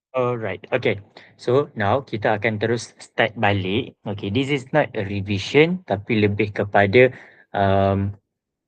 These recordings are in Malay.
Alright, okay. So now kita akan terus start balik. Okay, this is not a revision tapi lebih kepada um,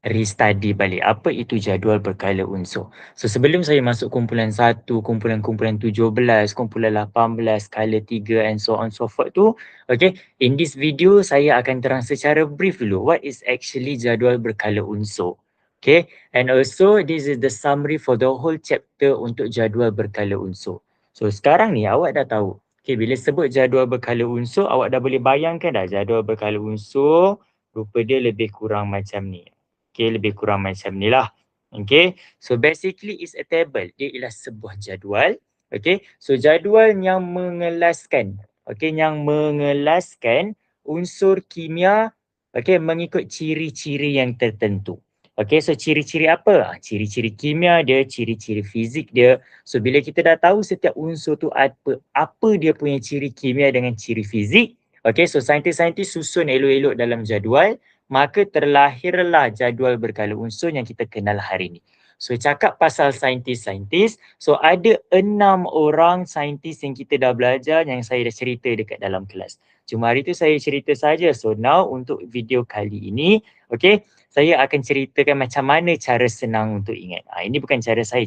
restudy balik. Apa itu jadual berkala unsur? So sebelum saya masuk kumpulan 1, kumpulan-kumpulan 17, kumpulan 18, skala 3 and so on so forth tu, okay, in this video saya akan terang secara brief dulu what is actually jadual berkala unsur. Okay, and also this is the summary for the whole chapter untuk jadual berkala unsur. So sekarang ni awak dah tahu. Okay, bila sebut jadual berkala unsur, awak dah boleh bayangkan dah jadual berkala unsur rupa dia lebih kurang macam ni. Okay, lebih kurang macam ni lah. Okay, so basically is a table. Dia ialah sebuah jadual. Okay, so jadual yang mengelaskan. Okay, yang mengelaskan unsur kimia. Okay, mengikut ciri-ciri yang tertentu. Okay, so ciri-ciri apa? Ciri-ciri kimia dia, ciri-ciri fizik dia. So bila kita dah tahu setiap unsur tu apa dia punya ciri kimia dengan ciri fizik. Okay, so saintis-saintis susun elok-elok dalam jadual, maka terlahirlah jadual berkala unsur yang kita kenal hari ini. So cakap pasal saintis-saintis, so ada 6 orang saintis yang kita dah belajar yang saya dah cerita dekat dalam kelas. Cuma hari tu saya cerita saja. So now untuk video kali ini, okay, saya akan ceritakan macam mana cara senang untuk ingat. Ini bukan cara saya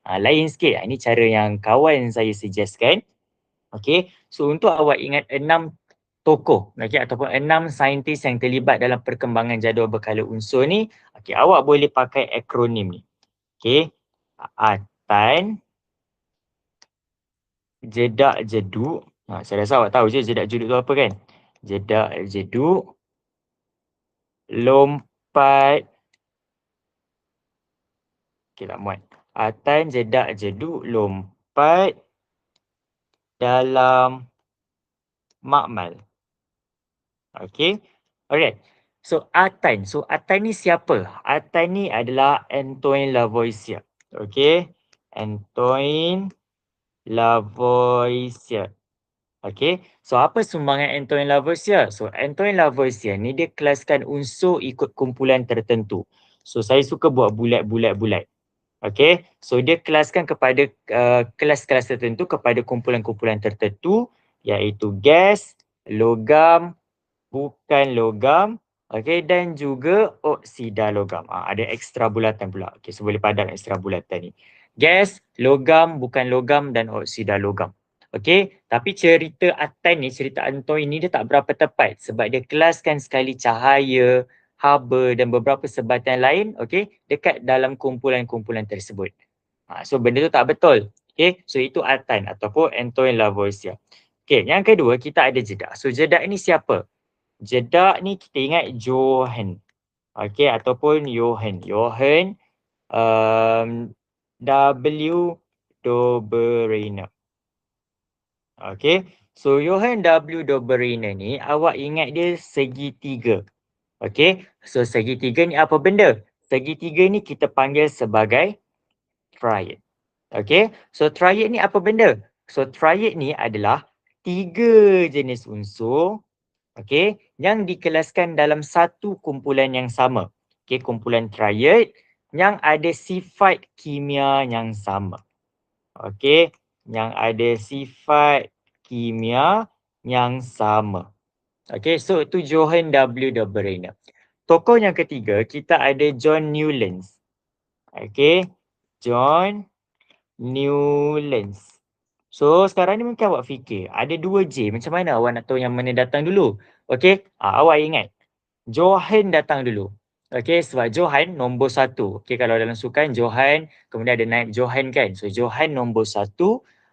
lain sikit. Ini cara yang kawan saya suggestkan. Okay, so untuk awak ingat 6 tokoh, okay, ataupun 6 saintis yang terlibat dalam perkembangan jadual berkala unsur ni, okay, awak boleh pakai akronim ni. Okay, Atan, Jedak Jeduk. Saya rasa awak tahu je Jedak Jeduk tu apa kan? Jedak Jeduk, Lompat. Okay, tak muat. Atan, Jedak Jeduk, Lompat dalam makmal. Okay, alright. So Atan ni siapa? Atan ni adalah Antoine Lavoisier. Okay, Antoine Lavoisier. Okay, so apa sumbangan Antoine Lavoisier? So Antoine Lavoisier ni dia kelaskan unsur ikut kumpulan tertentu. So saya suka buat bulat-bulat-bulat. Okay, so dia kelaskan kepada kelas-kelas tertentu kepada kumpulan-kumpulan tertentu, iaitu gas, logam, bukan logam, okey, dan juga oksida logam. Ada ekstra bulatan pula. Okey, so boleh padam ekstra bulatan ni. Gas, logam, bukan logam dan oksida logam. Okey, tapi cerita Atan ni, cerita Antoine ni dia tak berapa tepat sebab dia kelaskan sekali cahaya, haba dan beberapa sebatan lain, okey, dekat dalam kumpulan-kumpulan tersebut. So benda tu tak betul. Okey, so itu Atan ataupun Antoine Lavoisier. Okey, yang kedua kita ada Jedak. So Jedak ni siapa? Jedak ni kita ingat Johann. Okey, ataupun Johann. Johann W. Dobereiner. Okey, so Johann W. Dobereiner ni awak ingat dia segitiga. Okey, so segitiga ni apa benda? Segitiga ni kita panggil sebagai triad. Okey, so triad ni apa benda? So triad ni adalah 3 jenis unsur, okey, yang dikelaskan dalam satu kumpulan yang sama. Okey, kumpulan triad yang ada sifat kimia yang sama. Okey, yang ada sifat kimia yang sama. Okey, so itu Johann W. Dobereiner. Tokoh yang ketiga, kita ada John Newlands. Okey, John Newlands. So sekarang ni mungkin awak fikir, ada 2J, macam mana awak nak tahu yang mana datang dulu? Okey, awak ingat, Johann datang dulu. Okey, sebab Johann nombor 1. Okey, kalau dalam sukan Johann, kemudian ada naib Johann kan. So Johann nombor 1.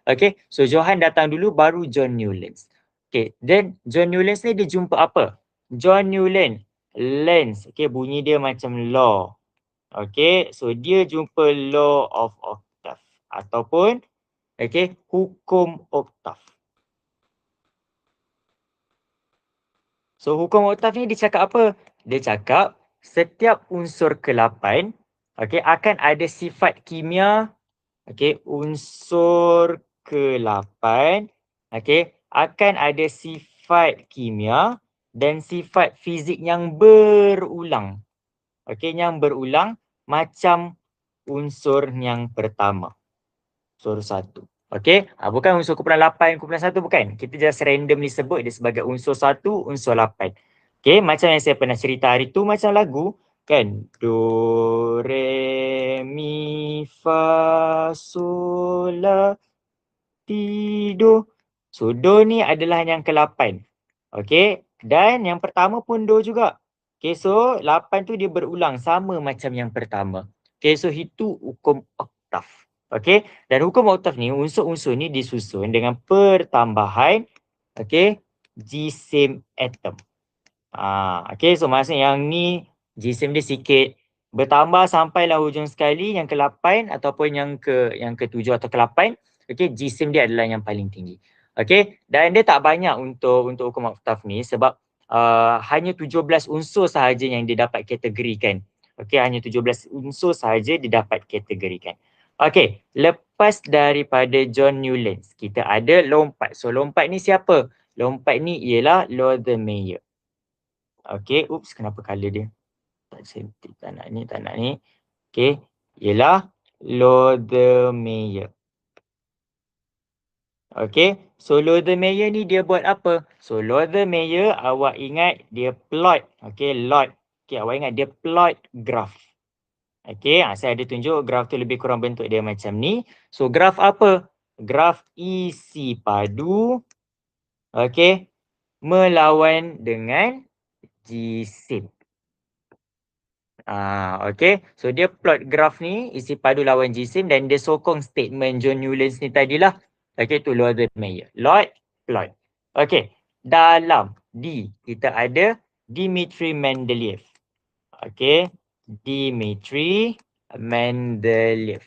Okey, so Johann datang dulu baru John Newlands. Okey, then John Newlands ni dia jumpa apa? John Newlands, lens. Okey, bunyi dia macam law. Okey, so dia jumpa law of octave ataupun hukum oktav. So hukum oktav ni dia cakap apa? Dia cakap setiap unsur ke-8 akan ada sifat kimia. Unsur ke-8 akan ada sifat kimia dan sifat fizik yang berulang. Yang berulang macam unsur yang pertama. Unsur 1. Okey, bukan unsur kumpulan 8, kumpulan 1 bukan. Kita just randomly sebut dia sebagai unsur 1, unsur 8. Okey, macam yang saya pernah cerita hari tu macam lagu kan. Do, re, mi, fa, sol, la, ti, do. So, do ni adalah yang ke-8. Okey, dan yang pertama pun do juga. Okey, so 8 tu dia berulang sama macam yang pertama. Okey, so itu hukum oktav. Okey, dan hukum oktav ni, unsur-unsur ni disusun dengan pertambahan, okey, jisim atom. Okey, so maksudnya yang ni jisim dia sikit bertambah sampailah hujung sekali yang ke-8 ataupun yang ke-7 atau ke-8. Okey, jisim dia adalah yang paling tinggi. Okey, dan dia tak banyak untuk hukum oktav ni sebab hanya 17 unsur sahaja yang dia dapat kategorikan. Okey, hanya 17 unsur sahaja dia dapat kategorikan. Okey, lepas daripada John Newlands, kita ada lompat. So lompat ni siapa? Lompat ni ialah Lothar-Meyer. Okey, oops, kenapa color dia? Tak cantik, tak nak ni, tak nak ni. Okey, ialah Lothar-Meyer. Okey, so Lothar-Meyer ni dia buat apa? So Lothar-Meyer, awak ingat dia plot. Okey, lot. Okey, awak ingat dia plot graph. Okey, saya ada tunjuk graf tu lebih kurang bentuk dia macam ni. So graf apa? Graf isi padu, okey, melawan dengan jisim. Okey. So dia plot graf ni isi padu lawan jisim dan dia sokong statement John Newlands ni tadilah. Okey, tu Lothar-Meyer. Lot, plot. Okey. Dalam D kita ada Dmitri Mendeleev. Okey. Dmitri Mendeleev.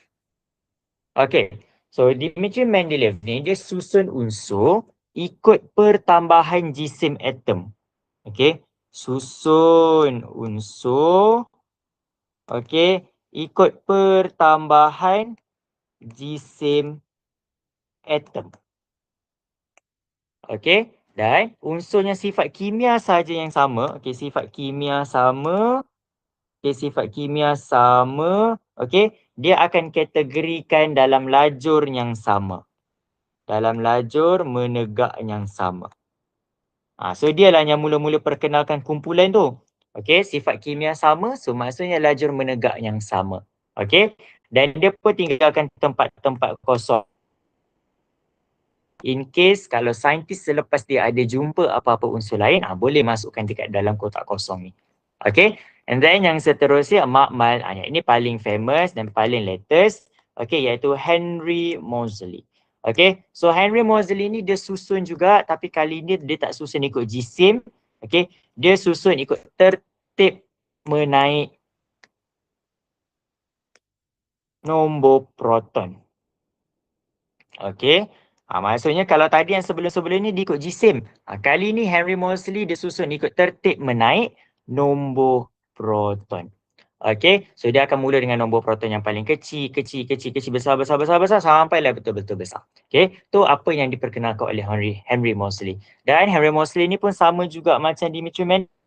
Okey. So Dmitri Mendeleev ni dia susun unsur ikut pertambahan jisim atom. Okey. Susun unsur, okey, ikut pertambahan jisim atom. Okey, dan unsurnya sifat kimia sahaja yang sama. Okey, sifat kimia sama. Okey, sifat kimia sama. Okey, dia akan kategorikan dalam lajur yang sama. Dalam lajur menegak yang sama. So dialah yang mula-mula perkenalkan kumpulan tu. Okey, sifat kimia sama, so maksudnya lajur menegak yang sama. Okey, dan dia pun tinggalkan tempat-tempat kosong. In case kalau saintis selepas dia ada jumpa apa-apa unsur lain, boleh masukkan dekat dalam kotak kosong ni. Okey, and then yang seterusnya makmal, yang ini paling famous dan paling latest. Okey, iaitu Henry Moseley. Okey, so Henry Moseley ni dia susun juga tapi kali ni dia tak susun ikut jisim. Okey, dia susun ikut tertib menaik nombor proton. Okey, maksudnya kalau tadi yang sebelum-sebelum ni dia ikut jisim. Kali ni Henry Moseley dia susun ikut tertib menaik nombor proton. Okey, so dia akan mula dengan nombor proton yang paling kecil, besar, sampailah betul-betul besar. Okey, tu apa yang diperkenalkan oleh Henry Moseley. Dan Henry Moseley ni pun sama juga macam Dmitri Mendeleev.